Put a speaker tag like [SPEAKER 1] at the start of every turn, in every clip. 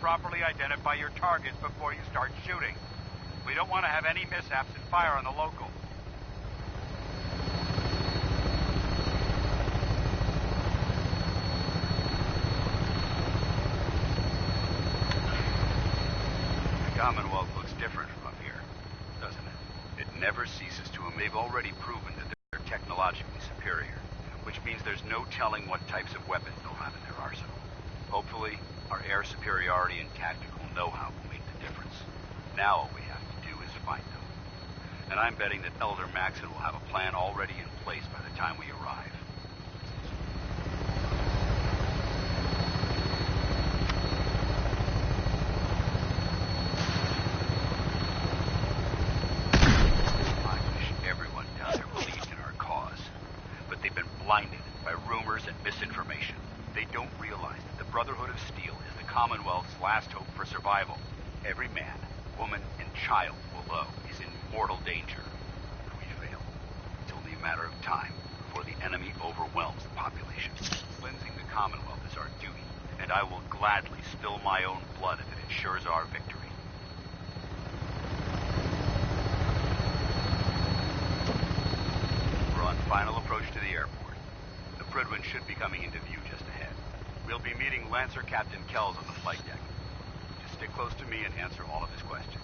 [SPEAKER 1] properly identify your targets before you start shooting. We don't want to have any mishaps and fire on the local. The Commonwealth looks different from up here, doesn't it? It never ceases to amaze. They've already proven that they're technologically superior, which means there's no telling what types of weapons they'll have in their arsenal. Hopefully, our air superiority and tactical know-how will make the difference. Now all we have to do is find them. And I'm betting that Elder Maxon will have a plan already in place by the time we arrive. I wish everyone down there believed in our cause. But they've been blinded by rumors and misinformation. They don't realize that the Brotherhood of Steel is the Commonwealth's last hope for survival. Every man, woman, and child below is in mortal danger. If we fail, it's only a matter of time before the enemy overwhelms the population. Cleansing the Commonwealth is our duty, and I will gladly spill my own blood if it ensures our victory. We're on final approach to the airport. The Prydwen should be coming into view just ahead. We'll be meeting Lancer Captain Kells on the flight deck. Just stick close to me and answer all of his questions.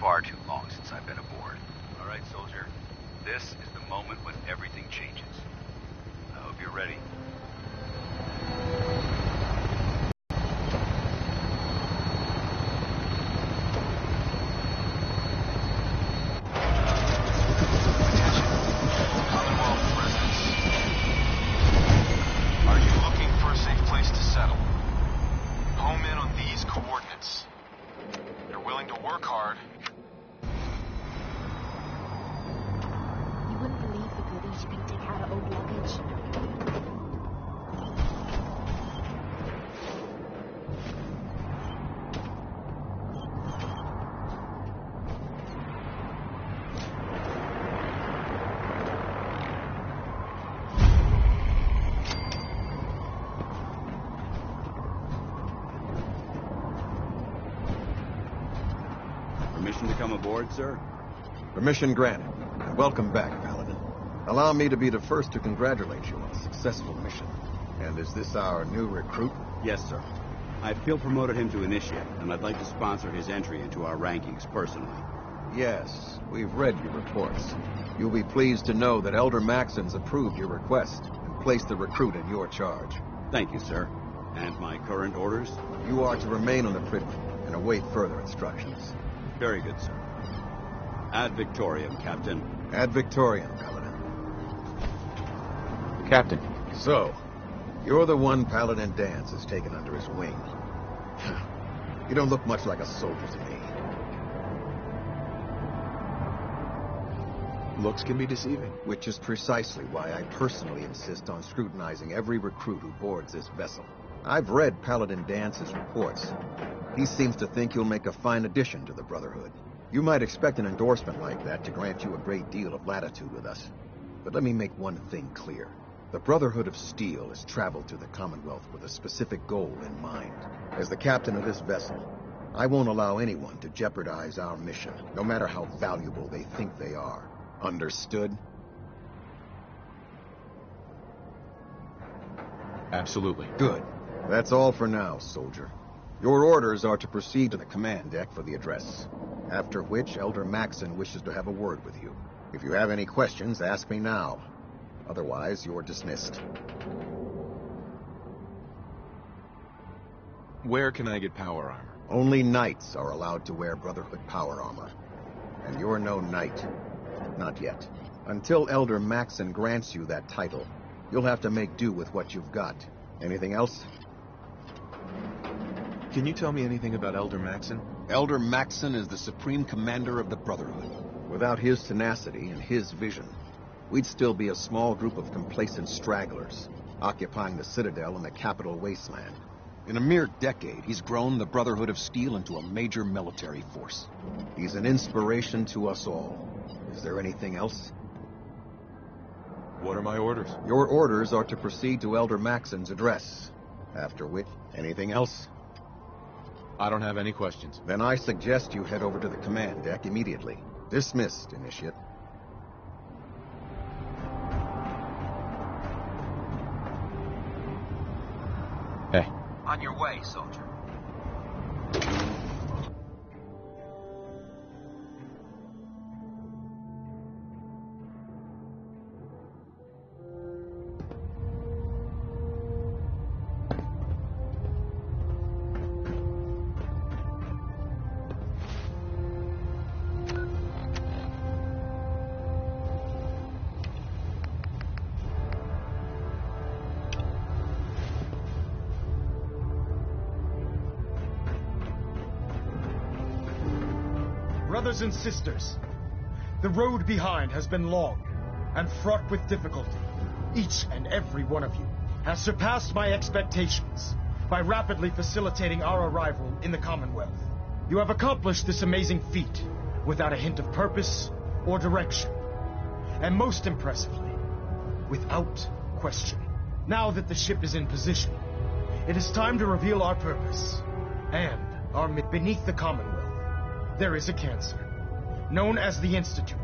[SPEAKER 1] Far too long since I've been aboard. All right, soldier. This is the moment when everything changes. I hope you're ready.
[SPEAKER 2] Attention, Commonwealth residents. Are you looking for a safe place to settle? Home in on these coordinates. You're willing to work hard.
[SPEAKER 3] You wouldn't believe the goodies you can take out of old luggage.
[SPEAKER 1] Permission to come aboard, sir?
[SPEAKER 4] Permission granted. Welcome back, Paladin. Allow me to be the first to congratulate you on a successful mission. And is this our new recruit?
[SPEAKER 1] Yes, sir. I feel promoted him to initiate, and I'd like to sponsor his entry into our rankings personally.
[SPEAKER 4] Yes, we've read your reports. You'll be pleased to know that Elder Maxon's approved your request and placed the recruit in your charge.
[SPEAKER 1] Thank you, sir. And my current orders?
[SPEAKER 4] You are to remain on the Prydwen and await further instructions.
[SPEAKER 1] Very good, sir. Ad Victoriam, Captain.
[SPEAKER 4] Ad Victoriam, Paladin.
[SPEAKER 5] Captain.
[SPEAKER 4] So, you're the one Paladin Danse has taken under his wing. You don't look much like a soldier to me.
[SPEAKER 5] Looks can be deceiving.
[SPEAKER 4] Which is precisely why I personally insist on scrutinizing every recruit who boards this vessel. I've read Paladin Dance's reports. He seems to think you'll make a fine addition to the Brotherhood. You might expect an endorsement like that to grant you a great deal of latitude with us. But let me make one thing clear. The Brotherhood of Steel has traveled to the Commonwealth with a specific goal in mind. As the captain of this vessel, I won't allow anyone to jeopardize our mission, no matter how valuable they think they are. Understood?
[SPEAKER 5] Absolutely.
[SPEAKER 4] Good. That's all for now, soldier. Your orders are to proceed to the command deck for the address, after which Elder Maxon wishes to have a word with you. If you have any questions, ask me now. Otherwise, you're dismissed.
[SPEAKER 5] Where can I get power armor?
[SPEAKER 4] Only knights are allowed to wear Brotherhood power armor. And you're no knight. Not yet. Until Elder Maxon grants you that title, you'll have to make do with what you've got. Anything else?
[SPEAKER 5] Can you tell me anything about Elder Maxon?
[SPEAKER 4] Elder Maxon is the supreme commander of the Brotherhood. Without his tenacity and his vision, we'd still be a small group of complacent stragglers, occupying the Citadel and the capital wasteland. In a mere decade, he's grown the Brotherhood of Steel into a major military force. He's an inspiration to us all. Is there anything else?
[SPEAKER 5] What are my orders?
[SPEAKER 4] Your orders are to proceed to Elder Maxon's address. After which, anything else?
[SPEAKER 5] I don't have any questions.
[SPEAKER 4] Then I suggest you head over to the command deck immediately. Dismissed, Initiate.
[SPEAKER 5] Hey.
[SPEAKER 6] On your way, soldier.
[SPEAKER 7] Brothers and sisters, the road behind has been long and fraught with difficulty. Each and every one of you has surpassed my expectations by rapidly facilitating our arrival in the Commonwealth. You have accomplished this amazing feat without a hint of purpose or direction, and most impressively, without question. Now that the ship is in position, it is time to reveal our purpose and our beneath the Commonwealth. There is a cancer, known as the Institute.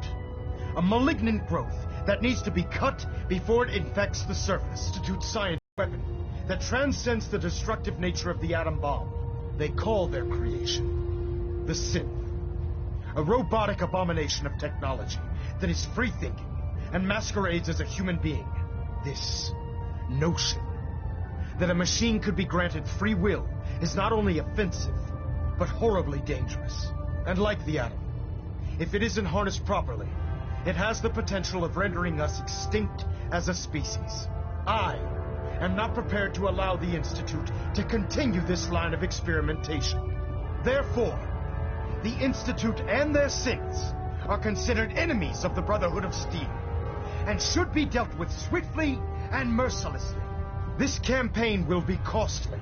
[SPEAKER 7] A malignant growth that needs to be cut before it infects the surface. Institute science weapon that transcends the destructive nature of the atom bomb. They call their creation the Synth. A robotic abomination of technology that is free-thinking and masquerades as a human being. This notion that a machine could be granted free will is not only offensive, but horribly dangerous. And like the atom, if it isn't harnessed properly, it has the potential of rendering us extinct as a species. I am not prepared to allow the Institute to continue this line of experimentation. Therefore, the Institute and their synths are considered enemies of the Brotherhood of Steel, and should be dealt with swiftly and mercilessly. This campaign will be costly,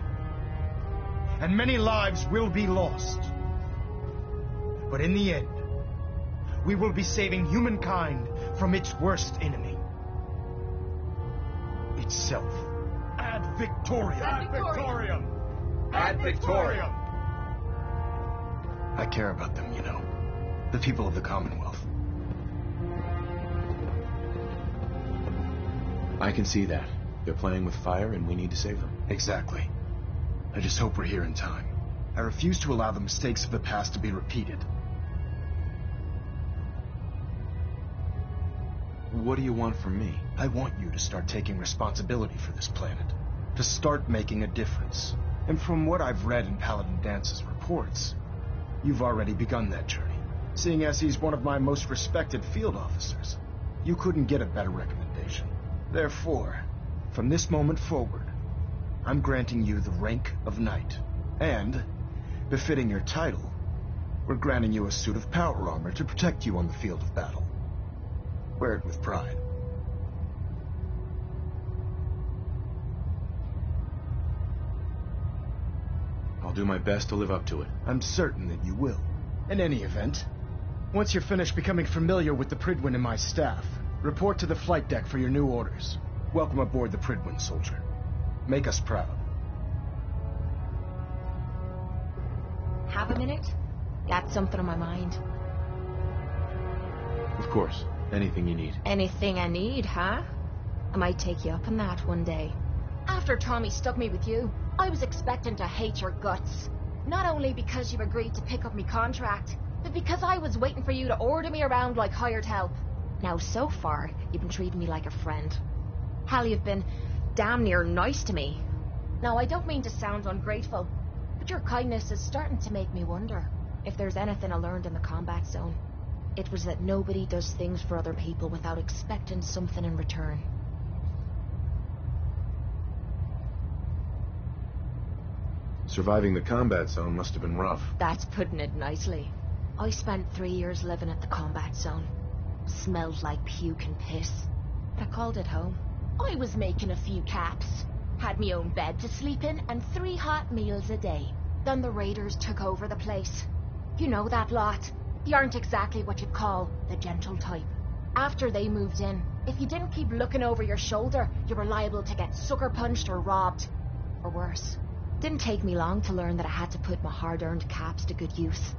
[SPEAKER 7] and many lives will be lost. But in the end, we will be saving humankind from its worst enemy. Itself. Ad Victoriam! Ad Victoriam! Ad Victoriam! I care about them, you know. The people of the Commonwealth.
[SPEAKER 5] I can see that. They're playing with fire and we need to save them.
[SPEAKER 7] Exactly. I just hope we're here in time. I refuse to allow the mistakes of the past to be repeated.
[SPEAKER 5] What do you want from me?
[SPEAKER 7] I want you to start taking responsibility for this planet. To start making a difference. And from what I've read in Paladin Dance's reports, you've already begun that journey. Seeing as he's one of my most respected field officers, you couldn't get a better recommendation. Therefore, from this moment forward, I'm granting you the rank of Knight. And, befitting your title, we're granting you a suit of power armor to protect you on the field of battle. Wear it with pride.
[SPEAKER 5] I'll do my best to live up to it.
[SPEAKER 7] I'm certain that you will. In any event, once you're finished becoming familiar with the Pridwin and my staff, report to the flight deck for your new orders. Welcome aboard the Pridwin, soldier. Make us proud.
[SPEAKER 3] Have a minute? Got something on my mind.
[SPEAKER 5] Of course. Anything you need.
[SPEAKER 3] Anything I need, huh? I might take you up on that one day. After Tommy stuck me with you, I was expecting to hate your guts. Not only because you agreed to pick up me contract, but because I was waiting for you to order me around like hired help. Now, so far, you've been treating me like a friend. Hell, you've been damn near nice to me. Now, I don't mean to sound ungrateful, but your kindness is starting to make me wonder if there's anything I learned in the combat zone. It was that nobody does things for other people without expecting something in return.
[SPEAKER 5] Surviving the combat zone must have been rough.
[SPEAKER 3] That's putting it nicely. I spent 3 years living at the combat zone. Smelled like puke and piss. But I called it home. I was making a few caps. Had me own bed to sleep in and 3 hot meals a day. Then the raiders took over the place. You know that lot. You aren't exactly what you'd call the gentle type. After they moved in, if you didn't keep looking over your shoulder, you were liable to get sucker punched or robbed. Or worse. Didn't take me long to learn that I had to put my hard-earned caps to good use.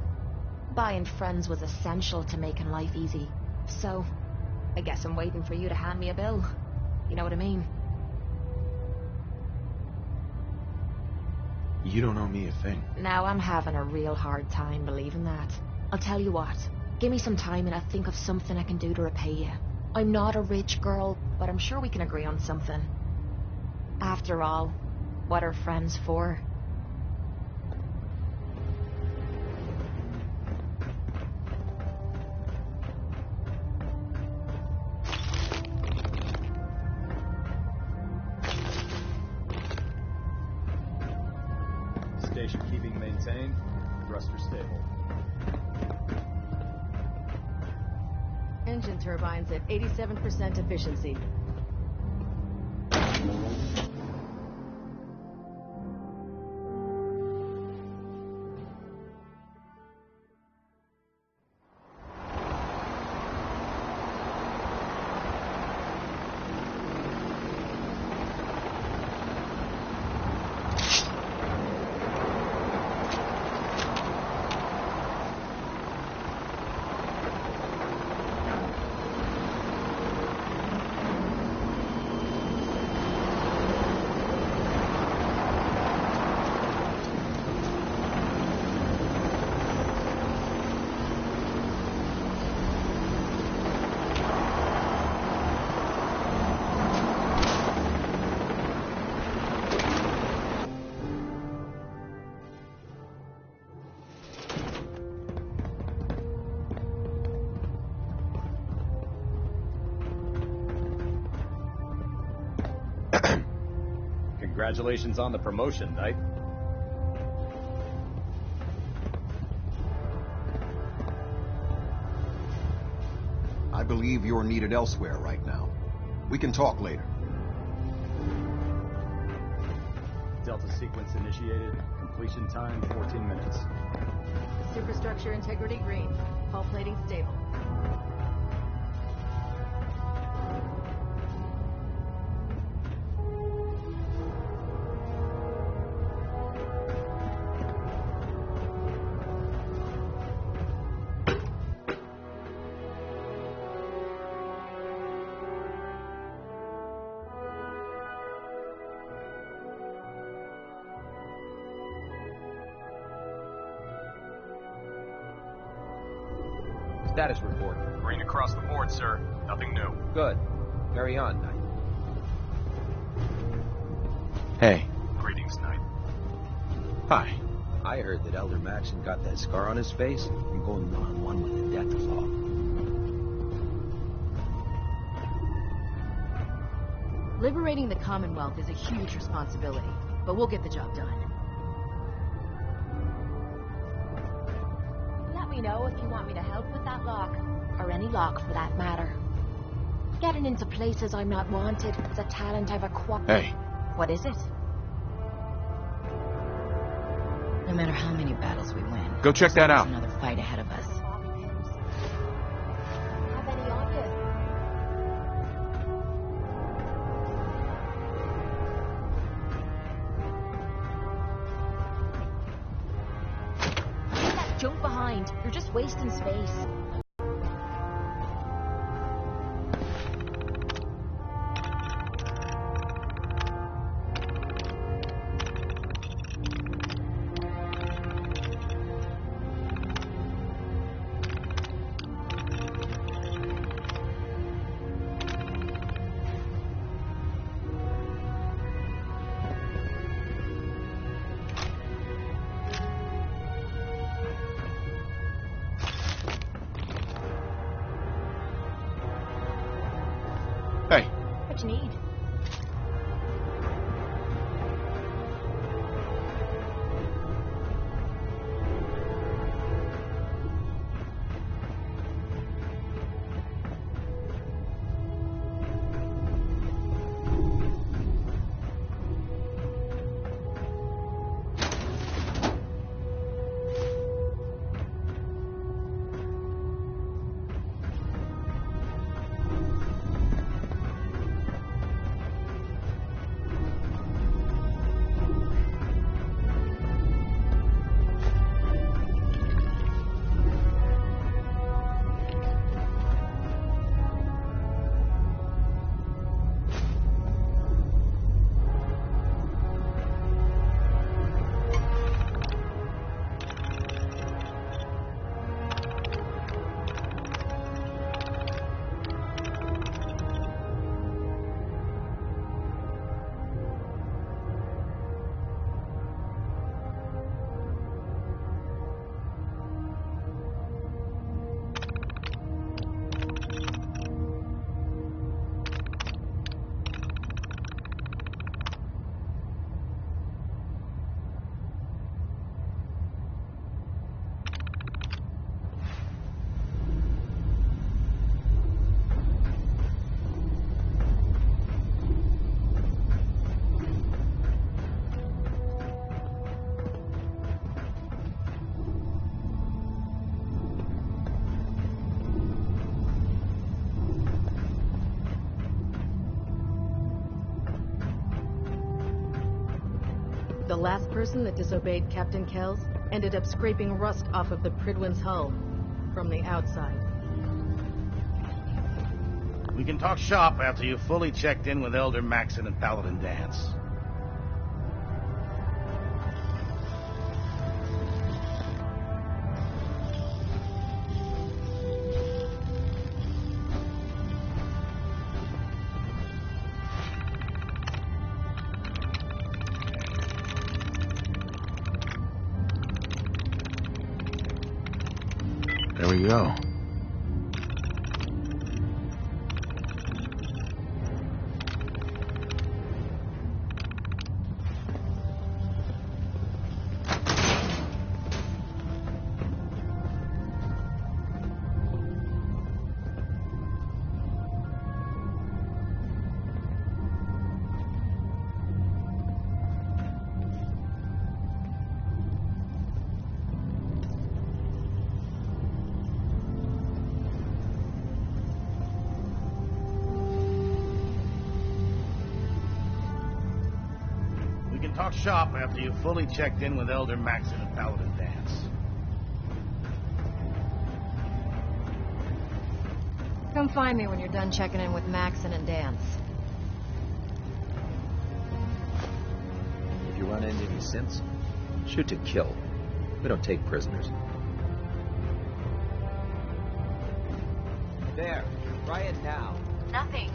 [SPEAKER 3] Buying friends was essential to making life easy. So, I guess I'm waiting for you to hand me a bill. You know what I mean?
[SPEAKER 5] You don't owe me a thing.
[SPEAKER 3] Now I'm having a real hard time believing that. I'll tell you what. Give me some time and I'll think of something I can do to repay you. I'm not a rich girl, but I'm sure we can agree on something. After all, what are friends for?
[SPEAKER 6] Station keeping maintained. Thruster stable.
[SPEAKER 8] Engine turbines at 87% efficiency.
[SPEAKER 6] Congratulations on the promotion, Knight.
[SPEAKER 4] I believe you're needed elsewhere right now. We can talk later.
[SPEAKER 6] Delta sequence initiated. Completion time 14 minutes.
[SPEAKER 8] Superstructure integrity green. Hull plating stable.
[SPEAKER 9] Status report.
[SPEAKER 2] Green across the board, sir. Nothing new.
[SPEAKER 9] Good. Carry on, Knight.
[SPEAKER 5] Hey.
[SPEAKER 2] Greetings, Knight.
[SPEAKER 5] Hi.
[SPEAKER 9] I heard that Elder Maxon got that scar on his face from going one-on-one with the Death Claw.
[SPEAKER 8] Liberating the Commonwealth is a huge responsibility, but we'll get the job done.
[SPEAKER 3] Let me know if you want me to help with that lock. Or any lock, for that matter. Getting into places I'm not wanted is a talent I've acquired.
[SPEAKER 5] Hey.
[SPEAKER 3] What is it?
[SPEAKER 8] No matter how many battles we win,
[SPEAKER 5] Go check that out.
[SPEAKER 8] there's another fight ahead of us.
[SPEAKER 3] Have any on Jump behind. You're just wasting space.
[SPEAKER 5] Hey.
[SPEAKER 3] What you need?
[SPEAKER 8] The last person that disobeyed Captain Kells ended up scraping rust off of the Pridwin's hull from the outside.
[SPEAKER 10] We can talk shop after you've fully checked in with Elder Maxon and Paladin Dance.
[SPEAKER 5] There we go.
[SPEAKER 10] Talk shop after you've fully checked in with Elder Maxon and Paladin Dance.
[SPEAKER 8] Come find me when you're done checking in with Maxon and Dance.
[SPEAKER 9] If you run into any synths, shoot to kill. We don't take prisoners. There. Try it now.
[SPEAKER 8] Nothing.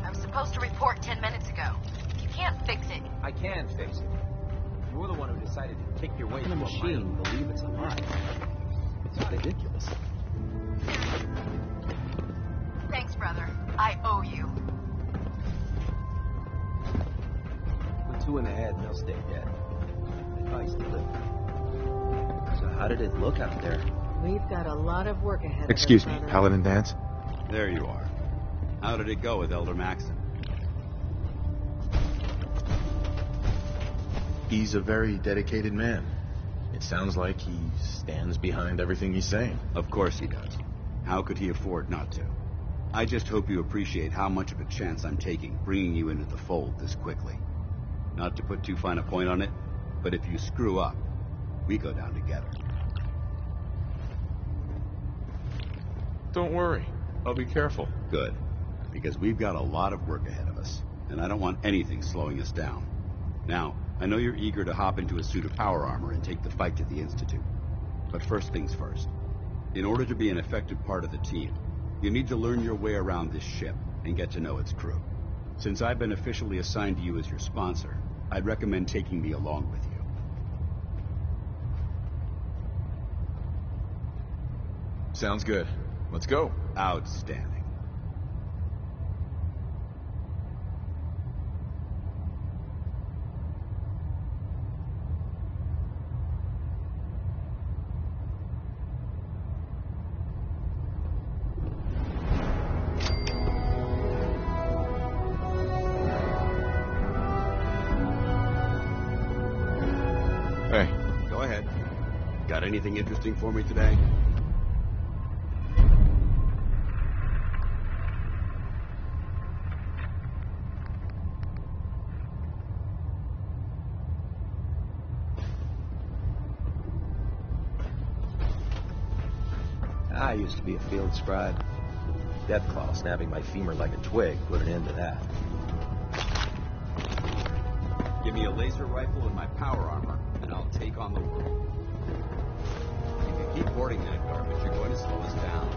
[SPEAKER 8] I was supposed to report 10 minutes ago. You can't fix it.
[SPEAKER 9] I can fix it. You're the one who decided to kick your way to the machine and believe it's alive. It's ridiculous.
[SPEAKER 8] Thanks, brother. I owe you.
[SPEAKER 9] Put two in the head and they'll stay dead. Advice to live. So how did it look out there?
[SPEAKER 8] We've got a lot of work ahead of us.
[SPEAKER 5] Excuse me, Paladin Dance?
[SPEAKER 1] There you are. How did it go with Elder Maxon?
[SPEAKER 5] He's a very dedicated man. It sounds like he stands behind everything he's saying.
[SPEAKER 1] Of course he does. How could he afford not to? I just hope you appreciate how much of a chance I'm taking bringing you into the fold this quickly. Not to put too fine a point on it, but if you screw up, we go down together.
[SPEAKER 5] Don't worry. I'll be careful.
[SPEAKER 11] Good. Because we've got a lot of work ahead of us, and I don't want anything slowing us down. Now, I know you're eager to hop into a suit of power armor and take the fight to the Institute. But first things first. In order to be an effective part of the team, you need to learn your way around this ship and get to know its crew. Since I've been officially assigned to you as your sponsor, I'd recommend taking me along with you.
[SPEAKER 5] Sounds good. Let's go.
[SPEAKER 11] Outstanding.
[SPEAKER 5] Hey.
[SPEAKER 11] Go ahead. Got anything interesting for me today?
[SPEAKER 9] I used to be a field scribe. Deathclaw snapping my femur like a twig put an end to that.
[SPEAKER 11] Give me a laser rifle and my power armor, and I'll take on the world. If you keep hoarding that garbage, you're going to slow us down.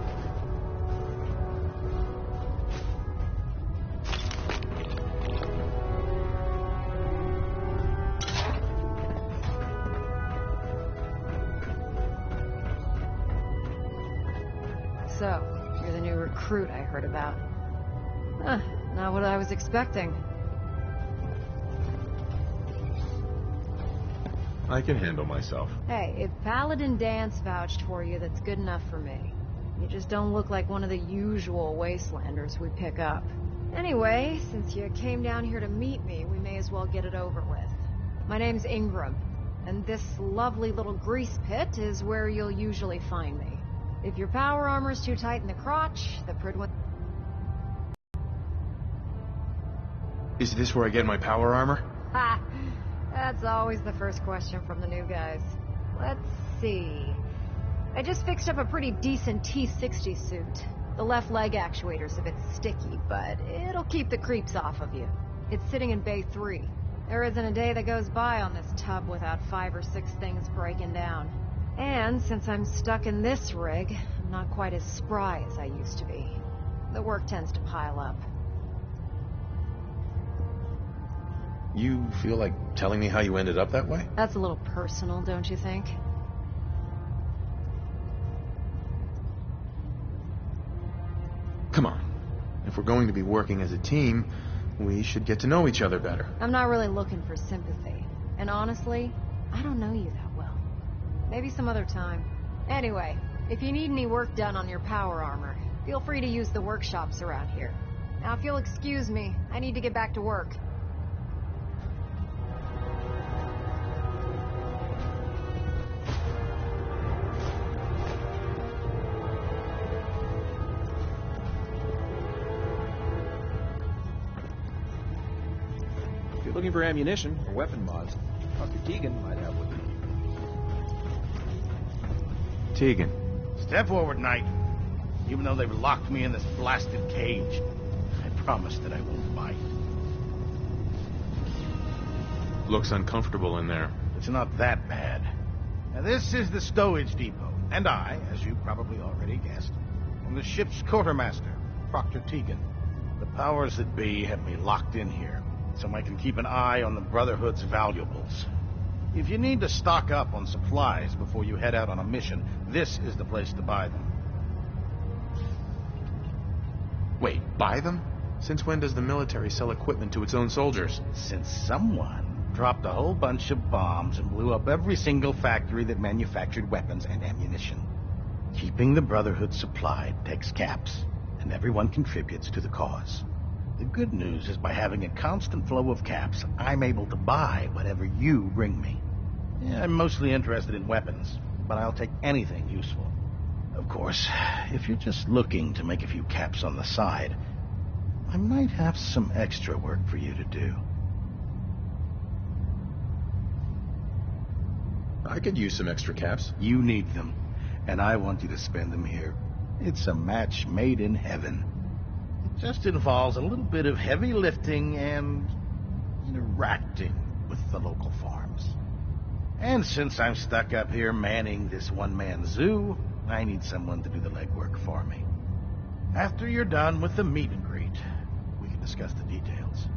[SPEAKER 8] So, you're the new recruit I heard about. Huh, not what I was expecting.
[SPEAKER 5] I can handle myself.
[SPEAKER 8] Hey, if Paladin Dance vouched for you, that's good enough for me. You just don't look like one of the usual wastelanders we pick up. Anyway, since you came down here to meet me, we may as well get it over with. My name's Ingram, and this lovely little grease pit is where you'll usually find me. If your power armor's too tight in the crotch, the Pridwin...
[SPEAKER 5] Is this where I get my power armor?
[SPEAKER 8] Ha! That's always the first question from the new guys. Let's see. I just fixed up a pretty decent T-60 suit. The left leg actuator's a bit sticky, but it'll keep the creeps off of you. It's sitting in Bay 3. There isn't a day that goes by on this tub without 5 or 6 things breaking down. And since I'm stuck in this rig, I'm not quite as spry as I used to be. The work tends to pile up.
[SPEAKER 5] You feel like telling me how you ended up that way?
[SPEAKER 8] That's a little personal, don't you think?
[SPEAKER 5] Come on. If we're going to be working as a team, we should get to know each other better.
[SPEAKER 8] I'm not really looking for sympathy. And honestly, I don't know you that well. Maybe some other time. Anyway, if you need any work done on your power armor, feel free to use the workshops around here. Now, if you'll excuse me, I need to get back to work.
[SPEAKER 9] If you're looking for ammunition or weapon mods, Dr. Tegan might have with you.
[SPEAKER 5] Tegan.
[SPEAKER 10] Step forward, Knight. Even though they've locked me in this blasted cage, I promise that I won't bite.
[SPEAKER 5] Looks uncomfortable in there.
[SPEAKER 10] It's not that bad. Now, this is the stowage depot, and I, as you probably already guessed, am the ship's quartermaster, Proctor Tegan. The powers that be have me locked in here, so I can keep an eye on the Brotherhood's valuables. If you need to stock up on supplies before you head out on a mission, this is the place to buy them.
[SPEAKER 5] Wait, buy them? Since when does the military sell equipment to its own soldiers?
[SPEAKER 10] Since someone dropped a whole bunch of bombs and blew up every single factory that manufactured weapons and ammunition. Keeping the Brotherhood supplied takes caps, and everyone contributes to the cause. The good news is by having a constant flow of caps, I'm able to buy whatever you bring me. Yeah, I'm mostly interested in weapons, but I'll take anything useful. Of course, if you're just looking to make a few caps on the side, I might have some extra work for you to do.
[SPEAKER 5] I could use some extra caps.
[SPEAKER 10] You need them, and I want you to spend them here. It's a match made in heaven. It just involves a little bit of heavy lifting and interacting with the local farms. And since I'm stuck up here manning this one-man zoo, I need someone to do the legwork for me. After you're done with the meet and greet, we can discuss the details.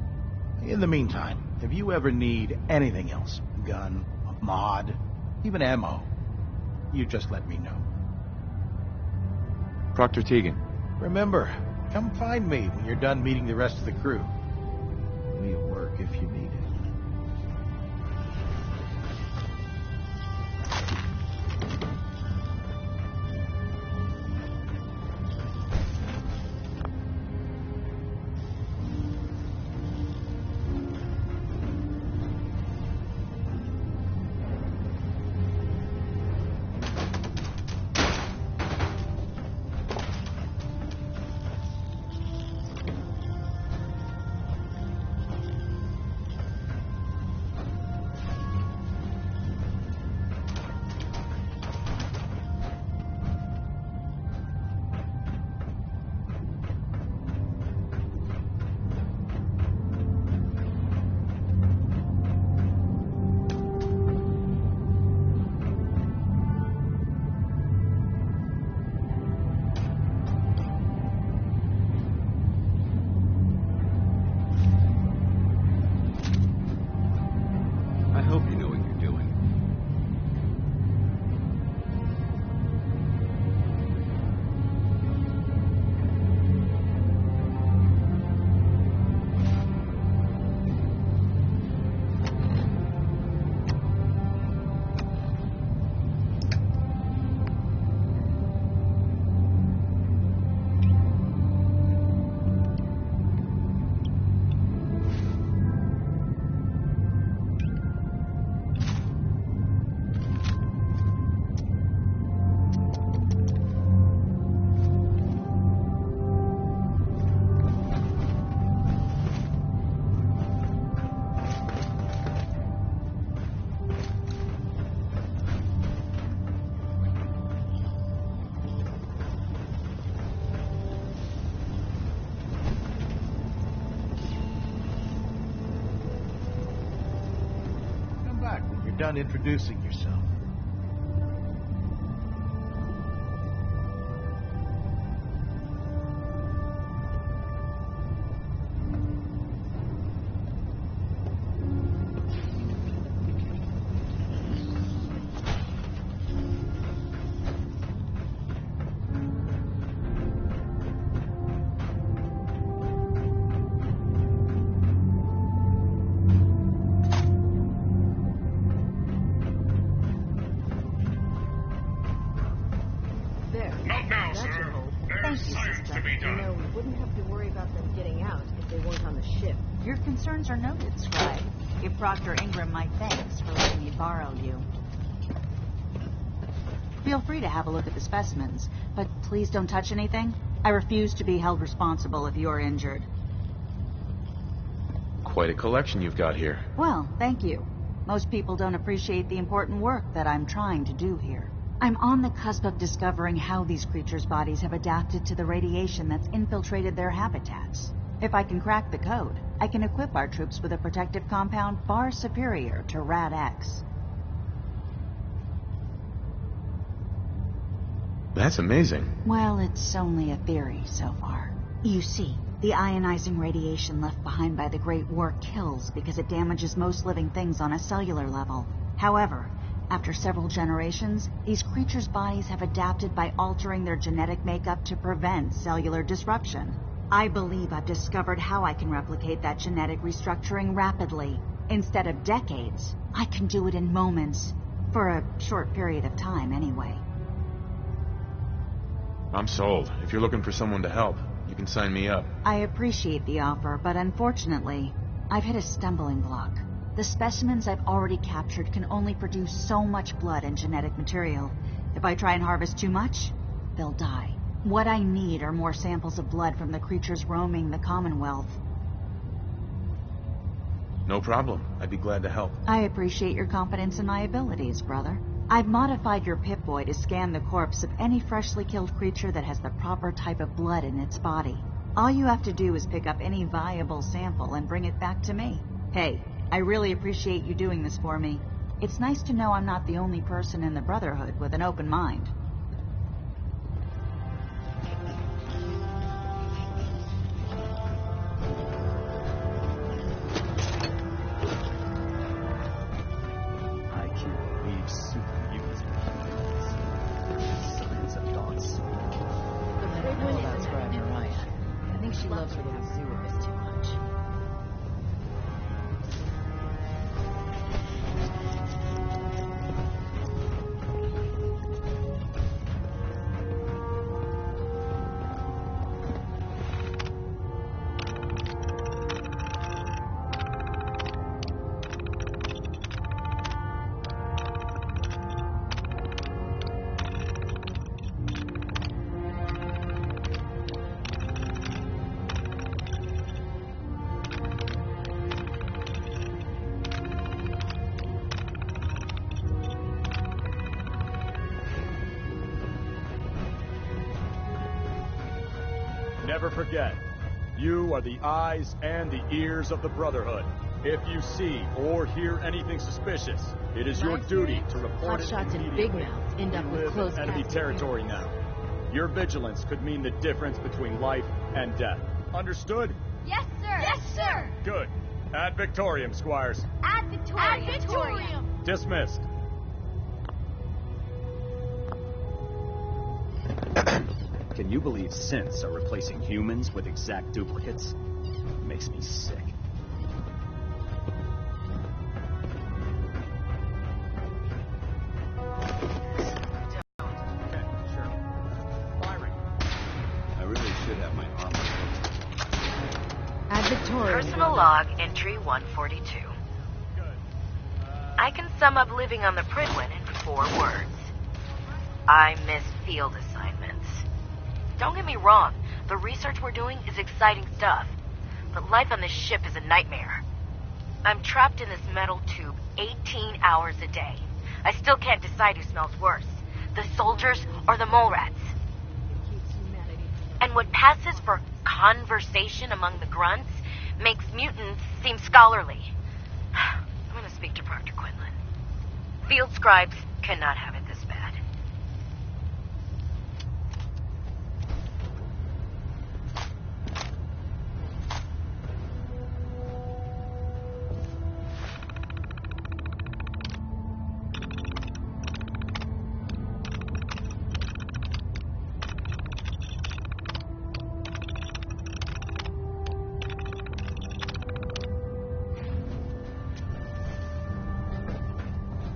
[SPEAKER 10] In the meantime, if you ever need anything else, gun, a mod, even ammo, you just let me know.
[SPEAKER 5] Proctor Tegan.
[SPEAKER 10] Remember, come find me when you're done meeting the rest of the crew. We'll work if you need it. Done introducing yourself.
[SPEAKER 12] Your concerns are noted, Scribe. Give Proctor Ingram my thanks for letting me borrow you. Feel free to have a look at the specimens, but please don't touch anything. I refuse to be held responsible if you're injured.
[SPEAKER 5] Quite a collection you've got here.
[SPEAKER 12] Well, thank you. Most people don't appreciate the important work that I'm trying to do here. I'm on the cusp of discovering how these creatures' bodies have adapted to the radiation that's infiltrated their habitats. If I can crack the code, I can equip our troops with a protective compound far superior to Rad-X.
[SPEAKER 5] That's amazing.
[SPEAKER 12] Well, it's only a theory so far. You see, the ionizing radiation left behind by the Great War kills because it damages most living things on a cellular level. However, after several generations, these creatures' bodies have adapted by altering their genetic makeup to prevent cellular disruption. I believe I've discovered how I can replicate that genetic restructuring rapidly. Instead of decades, I can do it in moments. For a short period of time, anyway.
[SPEAKER 5] I'm sold. If you're looking for someone to help, you can sign me up.
[SPEAKER 12] I appreciate the offer, but unfortunately, I've hit a stumbling block. The specimens I've already captured can only produce so much blood and genetic material. If I try and harvest too much, they'll die. What I need are more samples of blood from the creatures roaming the Commonwealth.
[SPEAKER 5] No problem. I'd be glad to help.
[SPEAKER 12] I appreciate your confidence in my abilities, brother. I've modified your Pip-Boy to scan the corpse of any freshly killed creature that has the proper type of blood in its body. All you have to do is pick up any viable sample and bring it back to me. Hey, I really appreciate you doing this for me. It's nice to know I'm not the only person in the Brotherhood with an open mind.
[SPEAKER 6] I can't believe super mutants science of thoughts.
[SPEAKER 13] The Pridwin is right, Mariah. I think she loves her little zoo of us too much.
[SPEAKER 7] Never forget, you are the eyes and the ears of the Brotherhood. If you see or hear anything suspicious, it is your duty to report it
[SPEAKER 13] Hotshots and
[SPEAKER 7] immediately.
[SPEAKER 13] big mouths end up
[SPEAKER 7] We
[SPEAKER 13] with
[SPEAKER 7] live
[SPEAKER 13] closed
[SPEAKER 7] in enemy
[SPEAKER 13] casket
[SPEAKER 7] territory now. Your vigilance could mean the difference between life and death. Understood?
[SPEAKER 14] Yes, sir. Yes, sir.
[SPEAKER 7] Good. Ad Victoriam, Squires.
[SPEAKER 14] Ad Victoriam. Ad Victoriam.
[SPEAKER 7] Dismissed.
[SPEAKER 6] Can you believe synths are replacing humans with exact duplicates? It makes me sick.
[SPEAKER 7] Okay, sure. Firing.
[SPEAKER 11] I really should have my armor.
[SPEAKER 13] Ad Victoriam.
[SPEAKER 15] Personal log entry 142.
[SPEAKER 7] Good.
[SPEAKER 15] I can sum up living on the Pridwin in 4 words. I miss field assignments. Don't get me wrong, the research we're doing is exciting stuff, but life on this ship is a nightmare. I'm trapped in this metal tube 18 hours a day. I still can't decide who smells worse, the soldiers or the mole rats. And what passes for conversation among the grunts makes mutants seem scholarly. I'm gonna speak to Proctor Quinlan. Field scribes cannot have it this bad.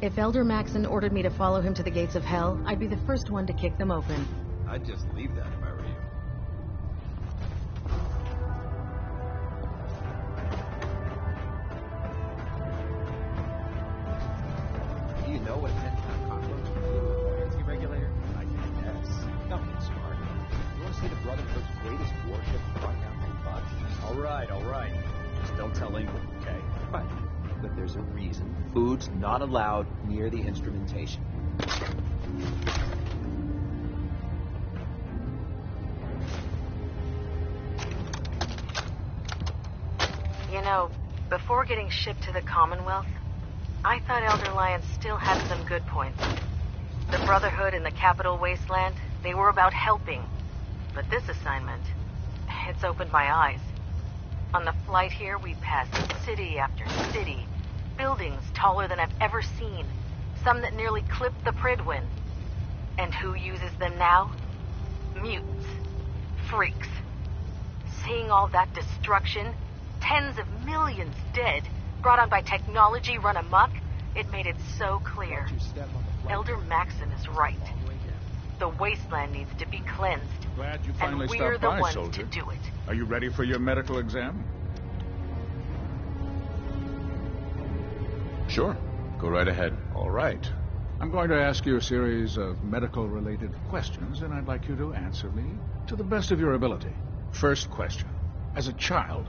[SPEAKER 13] If Elder Maxon ordered me to follow him to the gates of hell, I'd be the first one to kick them open.
[SPEAKER 11] I'd just leave that if I were you.
[SPEAKER 9] Do you know what a 10-pound cockroach can do to a buoyancy regulator?
[SPEAKER 6] I can guess.
[SPEAKER 9] Nothing smart. You want to see the Brotherhood's greatest warship brought down from bugs?
[SPEAKER 6] All right. Just don't tell England, okay?
[SPEAKER 9] Right. But there's a reason. Food's not allowed near the instrumentation.
[SPEAKER 15] You know, before getting shipped to the Commonwealth, I thought Elder Lyons still had some good points. The Brotherhood in the Capital Wasteland, they were about helping. But this assignment, it's opened my eyes. On the flight here, we passed city after city, buildings taller than I've ever seen, some that nearly clipped the Pridwin. And who uses them now? Mutants. Freaks. Seeing all that destruction, tens of millions dead, brought on by technology run amok, it made it so clear. Elder Maxon is right. The wasteland needs to be cleansed.
[SPEAKER 16] Glad you
[SPEAKER 15] And
[SPEAKER 16] finally
[SPEAKER 15] we're
[SPEAKER 16] stopped
[SPEAKER 15] the
[SPEAKER 16] by,
[SPEAKER 15] ones
[SPEAKER 16] soldier.
[SPEAKER 15] to do it.
[SPEAKER 16] Are you ready for your medical exam? Sure. Go right ahead. All right. I'm going to ask you a series of medical-related questions, and I'd like you to answer me to the best of your ability. First question. As a child,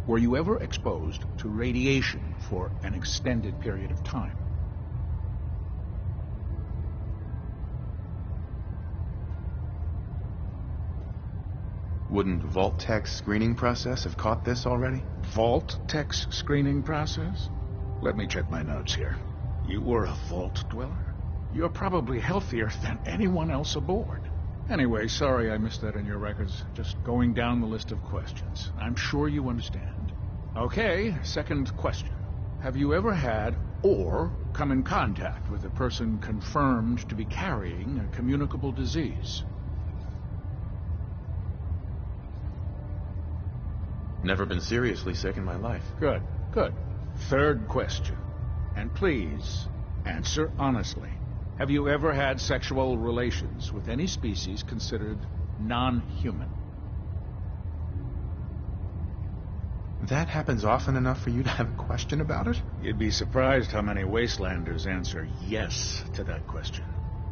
[SPEAKER 16] were you ever exposed to radiation for an extended period of time?
[SPEAKER 5] Wouldn't Vault-Tech's screening process have caught this already?
[SPEAKER 16] Vault-Tech's screening process? Let me check my notes here. You were a Vault Dweller? You're probably healthier than anyone else aboard. Anyway, sorry I missed that in your records. Just going down the list of questions. I'm sure you understand. Okay, second question. Have you ever had or come in contact with a person confirmed to be carrying a communicable disease?
[SPEAKER 5] Never been seriously sick in my life.
[SPEAKER 16] Good, good. Third question. And please, answer honestly. Have you ever had sexual relations with any species considered non-human?
[SPEAKER 5] That happens often enough for you to have a question about it?
[SPEAKER 16] You'd be surprised how many Wastelanders answer yes to that question.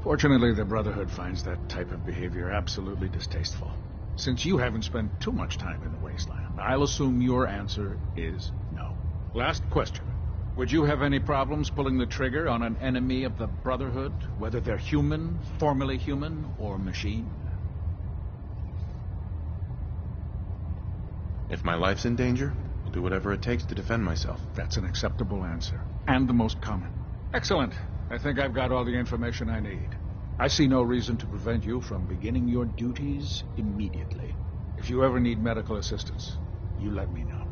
[SPEAKER 16] Fortunately, the Brotherhood finds that type of behavior absolutely distasteful. Since you haven't spent too much time in the Wasteland, I'll assume your answer is no. Last question. Would you have any problems pulling the trigger on an enemy of the Brotherhood, whether they're human, formerly human, or machine?
[SPEAKER 5] If my life's in danger, I'll do whatever it takes to defend myself.
[SPEAKER 16] That's an acceptable answer, and the most common. Excellent. I think I've got all the information I need. I see no reason to prevent you from beginning your duties immediately. If you ever need medical assistance, you let me know.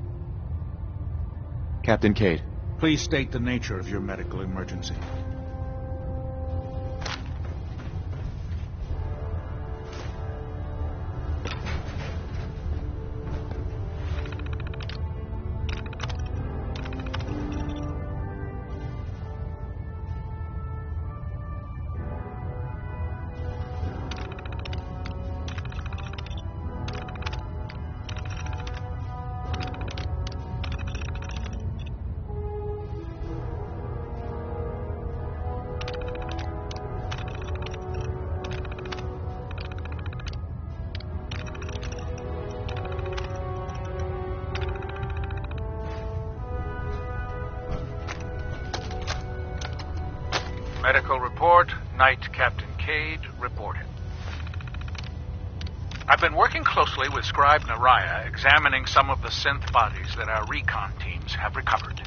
[SPEAKER 5] Captain Cade.
[SPEAKER 16] Please state the nature of your medical emergency. Medical report, Night Captain Cade reporting. I've been working closely with Scribe Naraya, examining some of the synth bodies that our recon teams have recovered.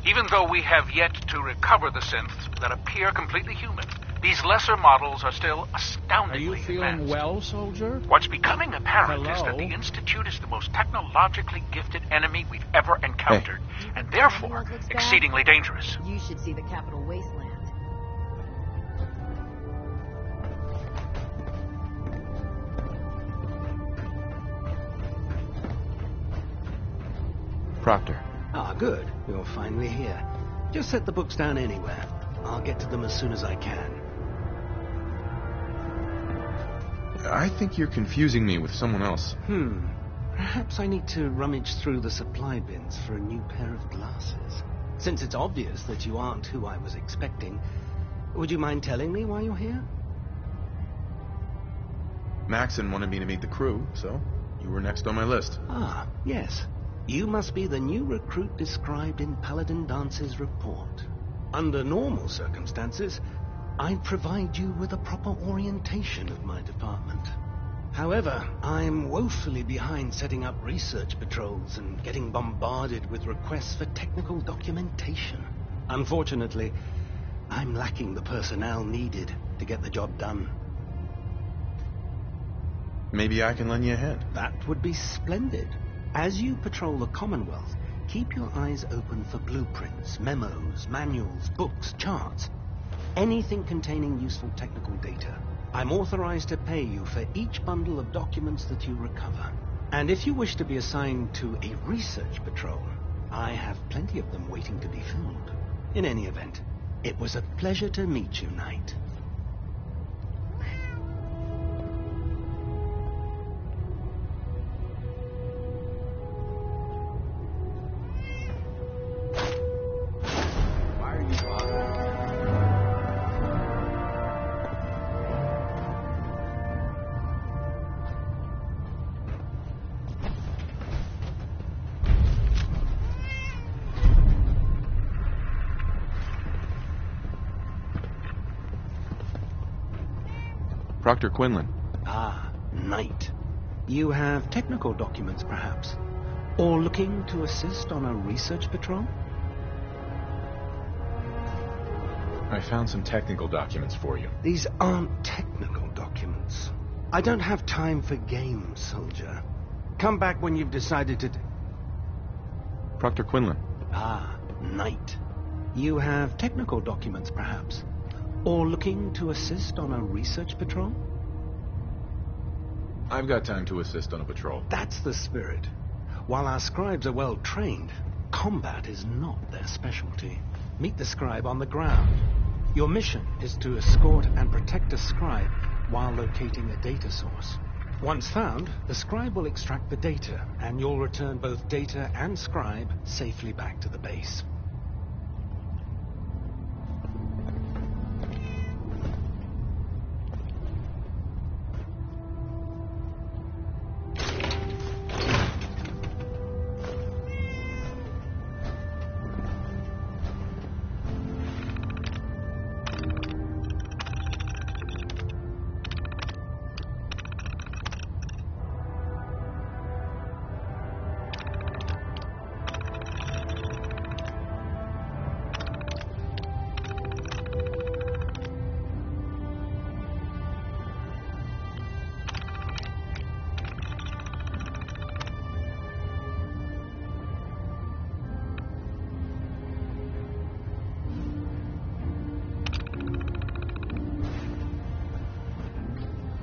[SPEAKER 16] Even though we have yet to recover the synths that appear completely human, these lesser models are still astoundingly advanced. Are you feeling well, soldier?
[SPEAKER 1] What's becoming apparent is that
[SPEAKER 16] Hello?
[SPEAKER 1] the Institute is the most technologically gifted enemy we've ever encountered, and therefore exceedingly dangerous.
[SPEAKER 8] You should see the Capital Wasteland.
[SPEAKER 5] Proctor.
[SPEAKER 9] Ah, good. You're finally here. Just set the books down anywhere. I'll get to them as soon as I can.
[SPEAKER 5] I think you're confusing me with someone else.
[SPEAKER 9] Perhaps I need to rummage through the supply bins for a new pair of glasses. Since it's obvious that you aren't who I was expecting, would you mind telling me why you're here?
[SPEAKER 5] Maxon wanted me to meet the crew, so you were next on my list.
[SPEAKER 9] Ah, yes. You must be the new recruit described in Paladin Dance's report. Under normal circumstances, I'd provide you with a proper orientation of my department. However, I'm woefully behind setting up research patrols and getting bombarded with requests for technical documentation. Unfortunately, I'm lacking the personnel needed to get the job done.
[SPEAKER 5] Maybe I can lend you a hand.
[SPEAKER 9] That would be splendid. As you patrol the Commonwealth, keep your eyes open for blueprints, memos, manuals, books, charts. Anything containing useful technical data. I'm authorized to pay you for each bundle of documents that you recover. And if you wish to be assigned to a research patrol, I have plenty of them waiting to be filled. In any event, it was a pleasure to meet you, Knight.
[SPEAKER 5] Proctor Quinlan.
[SPEAKER 9] Ah, Knight. You have technical documents, perhaps? Or looking to assist on a research patrol?
[SPEAKER 5] I found some technical documents for you.
[SPEAKER 9] These aren't technical documents. I don't have time for games, soldier. Come back when you've decided to...
[SPEAKER 5] Proctor Quinlan.
[SPEAKER 9] Ah, Knight. You have technical documents, perhaps? Or looking to assist on a research patrol?
[SPEAKER 5] I've got time to assist on a patrol.
[SPEAKER 9] That's the spirit. While our scribes are well trained, combat is not their specialty. Meet the scribe on the ground. Your mission is to escort and protect a scribe while locating a data source. Once found, the scribe will extract the data, and you'll return both data and scribe safely back to the base.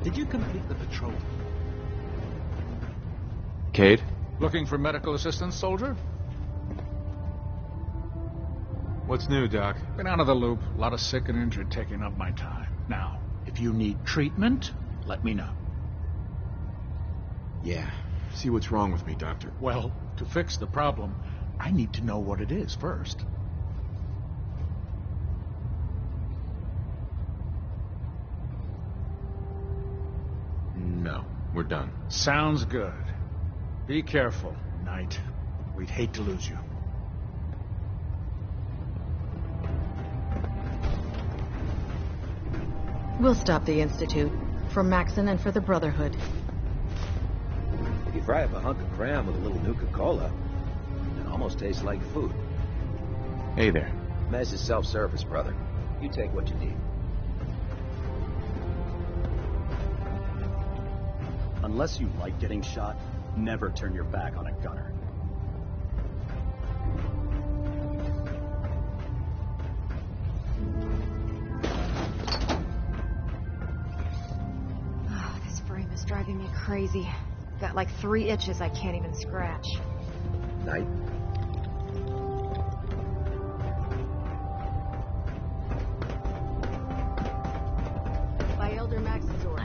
[SPEAKER 9] Did you complete the patrol?
[SPEAKER 5] Cade?
[SPEAKER 16] Looking for medical assistance, soldier?
[SPEAKER 5] What's new, Doc?
[SPEAKER 16] Been out of the loop. A lot of sick and injured taking up my time. Now, if you need treatment, let me know.
[SPEAKER 5] Yeah. See what's wrong with me, Doctor.
[SPEAKER 16] Well, to fix the problem, I need to know what it is first.
[SPEAKER 5] No, we're done.
[SPEAKER 16] Sounds good. Be careful, Knight. We'd hate to lose you.
[SPEAKER 13] We'll stop the Institute. For Maxon and for the Brotherhood.
[SPEAKER 17] If you fry up a hunk of cram with a little Nuka-Cola, it almost tastes like food.
[SPEAKER 5] Hey there.
[SPEAKER 17] Mess is self-service, brother. You take what you need.
[SPEAKER 6] Unless you like getting shot, never turn your back on a gunner.
[SPEAKER 8] Oh, this frame is driving me crazy. Got like 3 itches I can't even scratch.
[SPEAKER 17] Knight?
[SPEAKER 13] By Elder Max's order.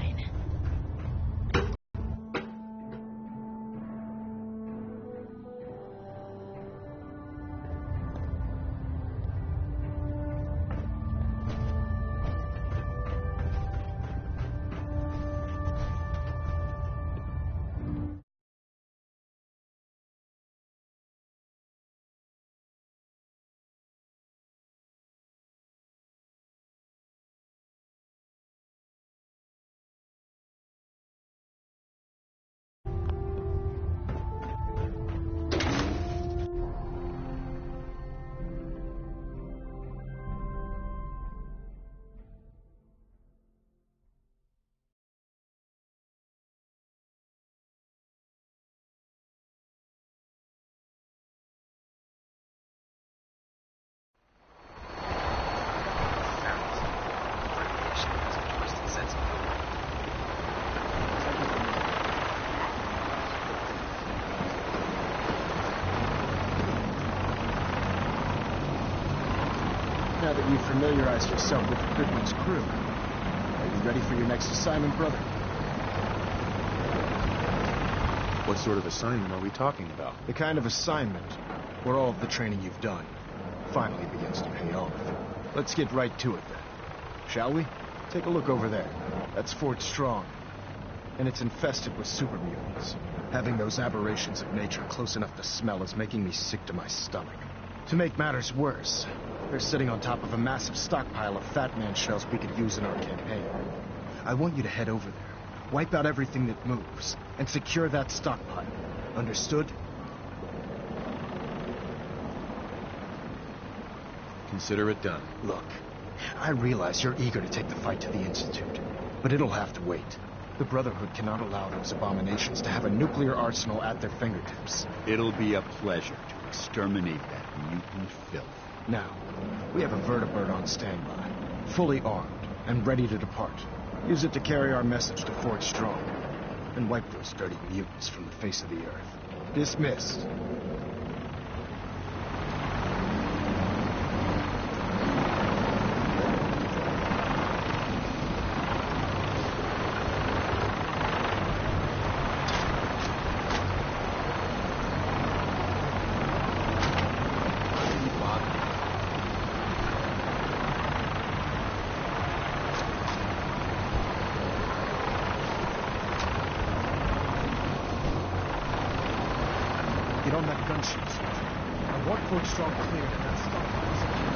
[SPEAKER 7] Now that you've familiarized yourself with Goodwin's crew, are you ready for your next assignment, brother?
[SPEAKER 5] What sort of assignment are we talking about?
[SPEAKER 7] The kind of assignment where all of the training you've done finally begins to pay off. Let's get right to it, then. Shall we? Take a look over there. That's Fort Strong. And it's infested with super mutants. Having those aberrations of nature close enough to smell is making me sick to my stomach. To make matters worse, they're sitting on top of a massive stockpile of Fat Man shells we could use in our campaign. I want you to head over there, Wipe out everything that moves, and secure that stockpile. Understood?
[SPEAKER 5] Consider it done.
[SPEAKER 7] Look, I realize you're eager to take the fight to the Institute, but it'll have to wait. The Brotherhood cannot allow those abominations to have a nuclear arsenal at their fingertips.
[SPEAKER 11] It'll be a pleasure to exterminate that mutant filth.
[SPEAKER 7] Now, we have a vertibird on standby, fully armed and ready to depart. Use it to carry our message to Fort Strong, and wipe those dirty mutants from the face of the earth. Dismissed. Get on that gunship, soldier. I want Fort Strong cleared and that stockpile secured.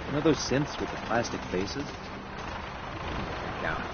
[SPEAKER 17] You know those synths with the plastic faces? Count.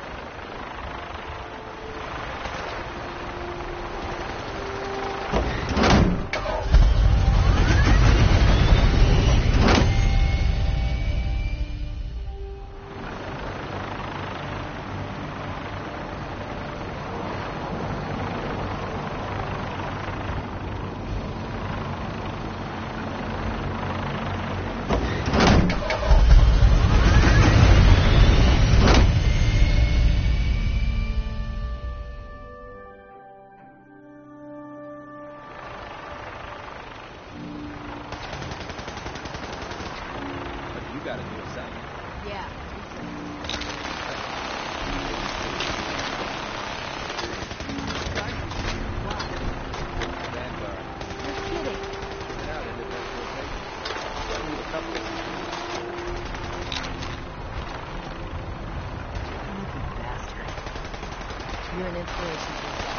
[SPEAKER 3] You're an inspiration to yourself.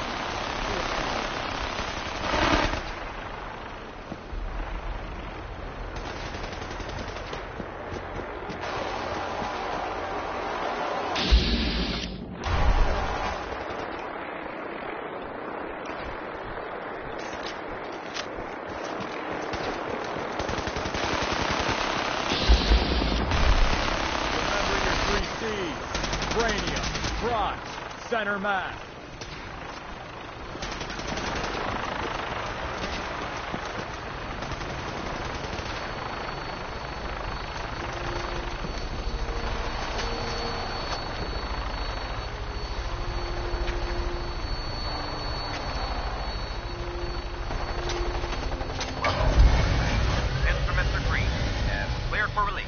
[SPEAKER 7] Center mass.
[SPEAKER 1] Instruments are green and clear for release.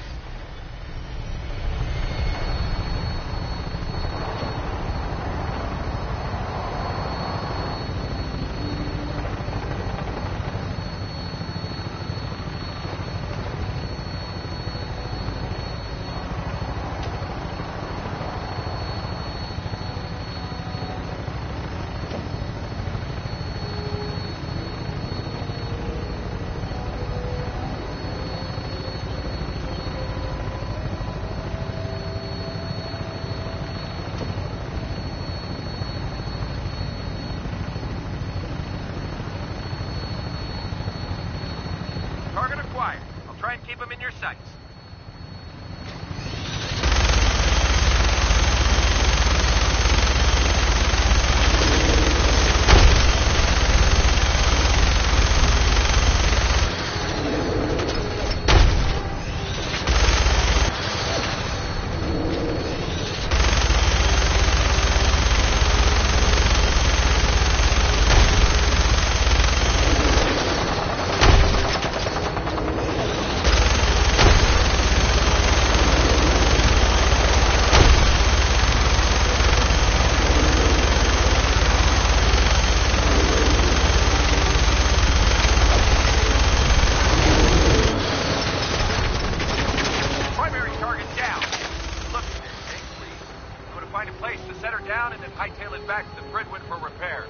[SPEAKER 1] Target acquired. I'll try and keep him in your sights. heading back to the Brentwood for repairs.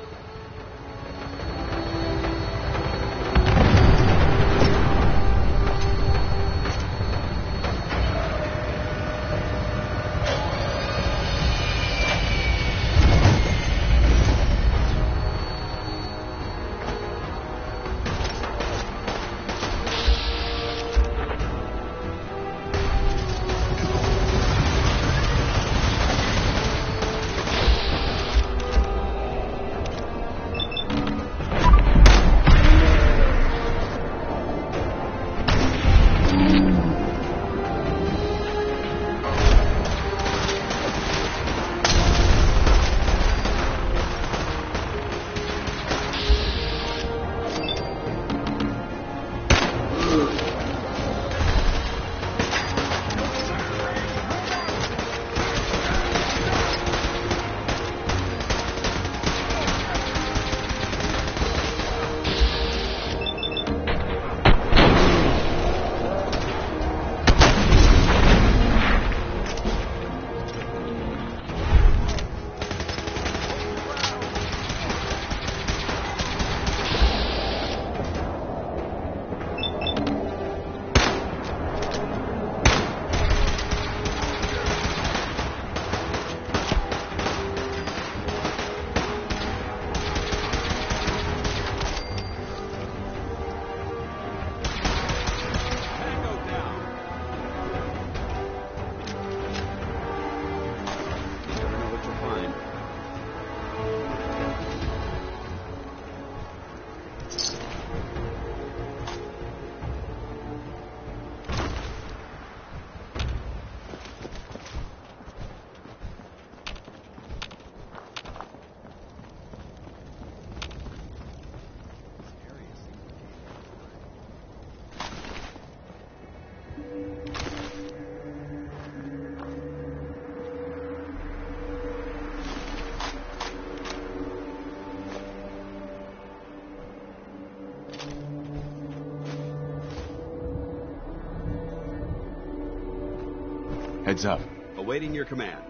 [SPEAKER 5] Heads up.
[SPEAKER 11] Awaiting your command.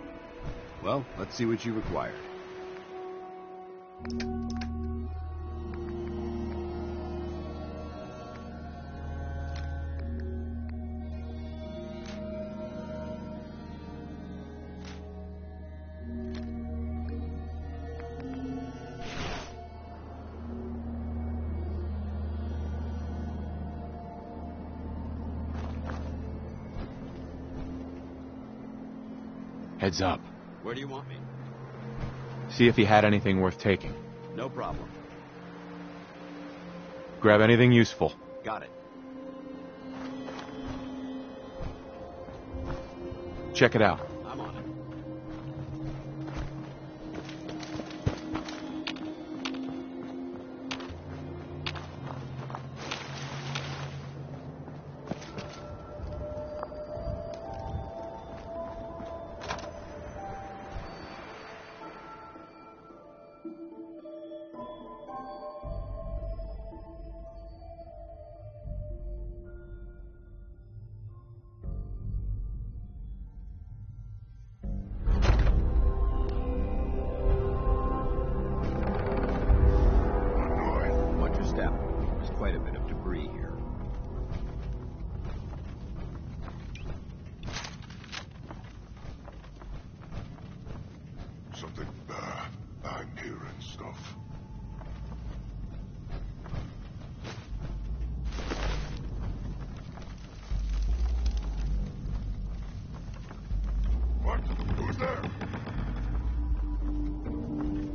[SPEAKER 11] Well, let's see what you require.
[SPEAKER 5] Heads up.
[SPEAKER 11] Where do you want me?
[SPEAKER 5] See if he had anything worth taking.
[SPEAKER 11] No problem.
[SPEAKER 5] Grab anything useful.
[SPEAKER 11] Got it.
[SPEAKER 5] Check it out.
[SPEAKER 11] I'm on it.
[SPEAKER 18] Something bad. I'm hearing stuff. What? Who's there?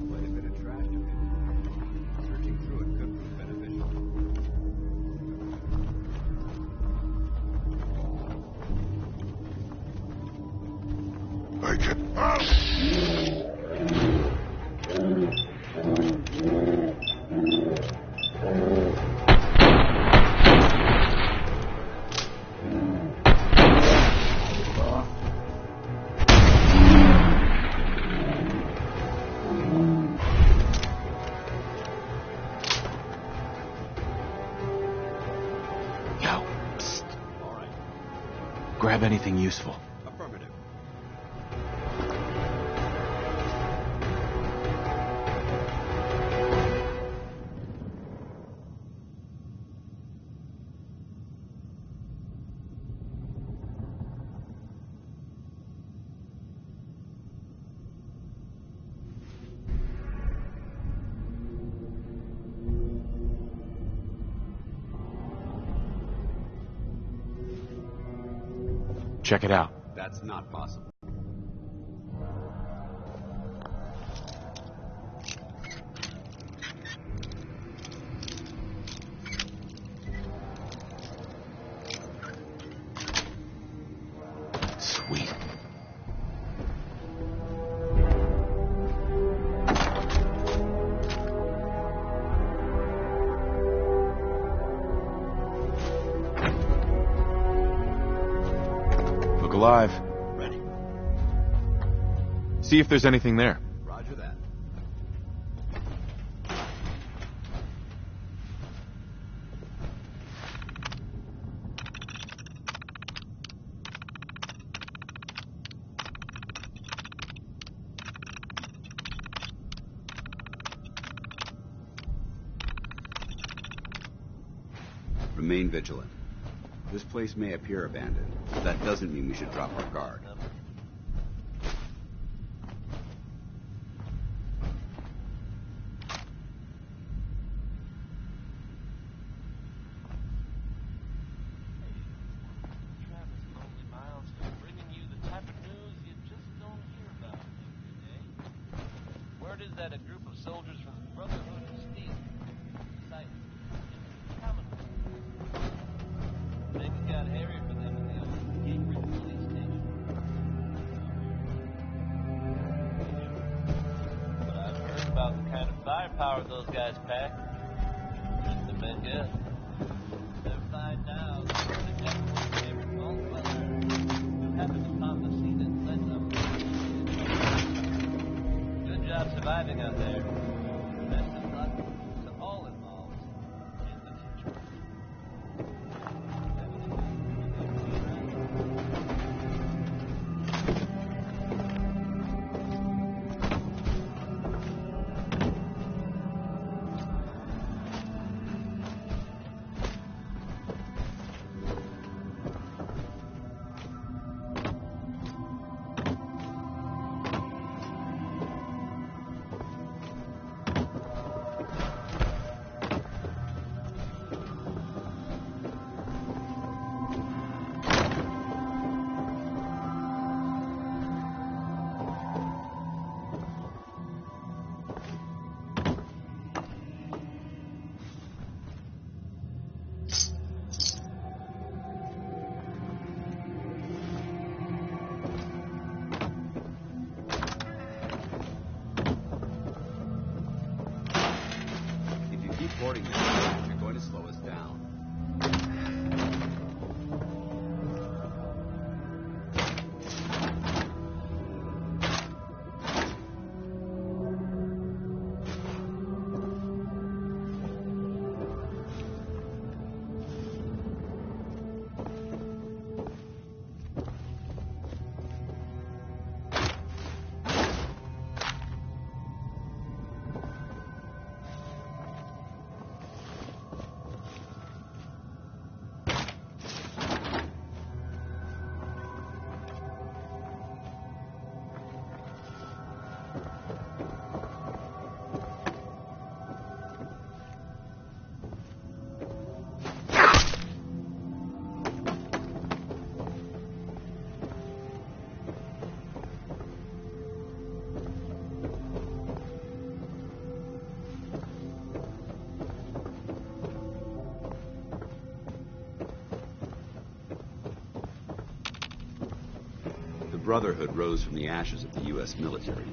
[SPEAKER 11] Quite a bit of trash to pick. Searching through it could prove beneficial.
[SPEAKER 18] I can... Ah!
[SPEAKER 5] Grab anything useful.
[SPEAKER 11] Affirmative.
[SPEAKER 5] check it out.
[SPEAKER 11] That's not possible.
[SPEAKER 5] Sweet. Look alive.
[SPEAKER 11] Ready.
[SPEAKER 5] See if there's anything there.
[SPEAKER 11] Roger that. Remain vigilant. This place may appear abandoned, but that doesn't mean we should drop our guard.
[SPEAKER 19] Word is that a group of soldiers from the Brotherhood of Steel sighted Commonwealth. Things got hairy for them in the old Gateway police station. But I've heard about the kind of firepower those guys pack. They've been good. They're fine now. The gentlemen came from all the weather. You happened upon the scene and led them. Good job surviving out there. Best of luck to all involved in the future.
[SPEAKER 11] Boarding this, you're going to slow us down. The Brotherhood rose from the ashes of the U.S. military.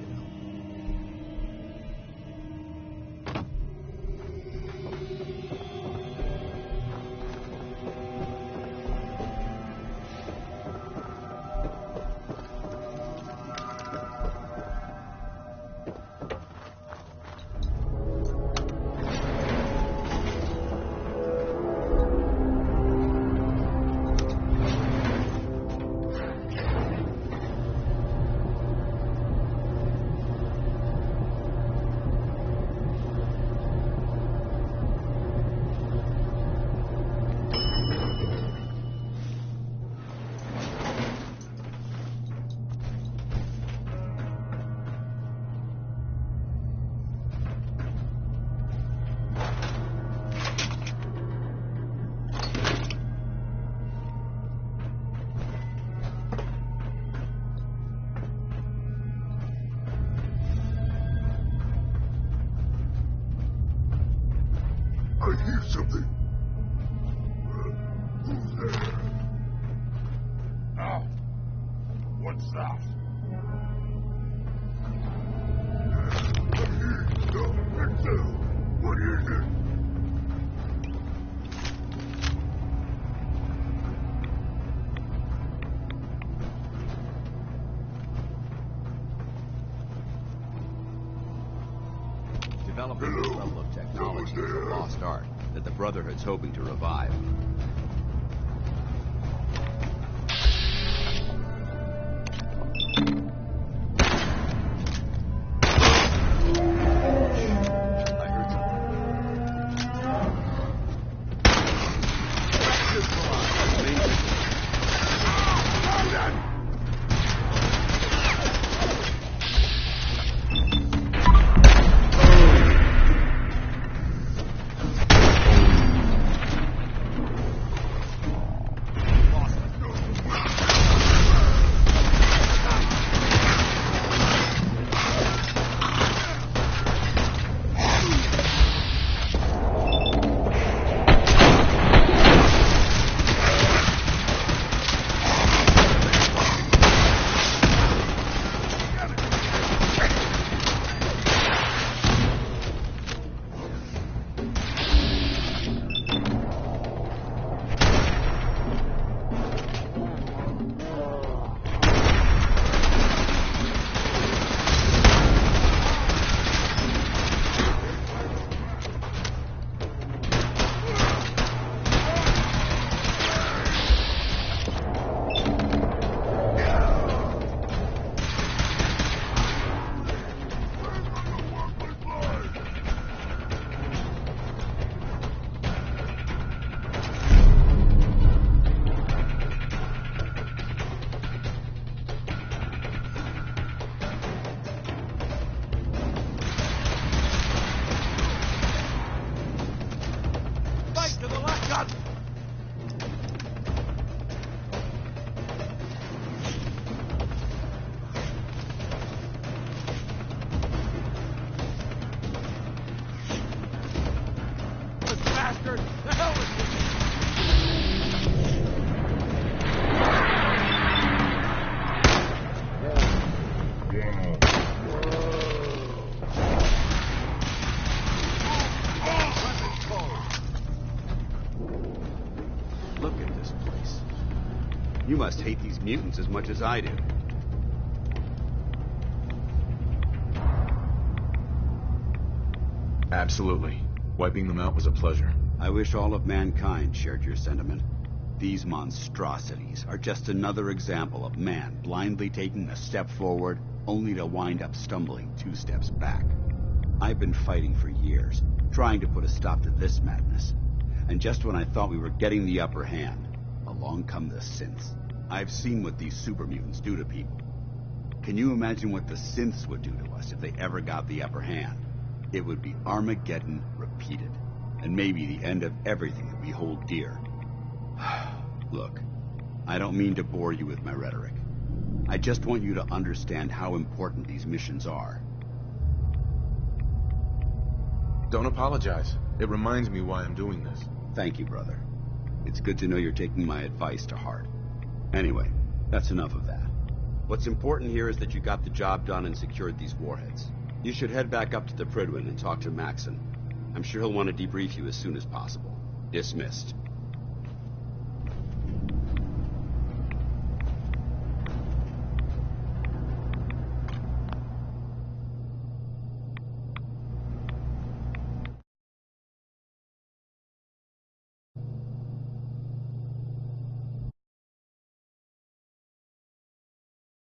[SPEAKER 18] hear something. Who's there? Now, what's that? What is it?
[SPEAKER 11] Developing this level of technology is a lost art that the Brotherhood's hoping to revive. You must hate these mutants as much as I do.
[SPEAKER 5] Absolutely. Wiping them out was a pleasure.
[SPEAKER 11] I wish all of mankind shared your sentiment. These monstrosities are just another example of man blindly taking a step forward, only to wind up stumbling 2 steps back. I've been fighting for years, trying to put a stop to this madness. And just when I thought we were getting the upper hand, along come the synths. I've seen what these super mutants do to people. Can you imagine what the synths would do to us if they ever got the upper hand? It would be Armageddon repeated, and maybe the end of everything that we hold dear. Look, I don't mean to bore you with my rhetoric. I just want you to understand how important these missions are.
[SPEAKER 5] Don't apologize. It reminds me why I'm doing this.
[SPEAKER 11] Thank you, brother. It's good to know you're taking my advice to heart. Anyway, that's enough of that. What's important here is that you got the job done and secured these warheads. You should head back up to the Prydwen and talk to Maxon. I'm sure he'll want to debrief you as soon as possible. Dismissed.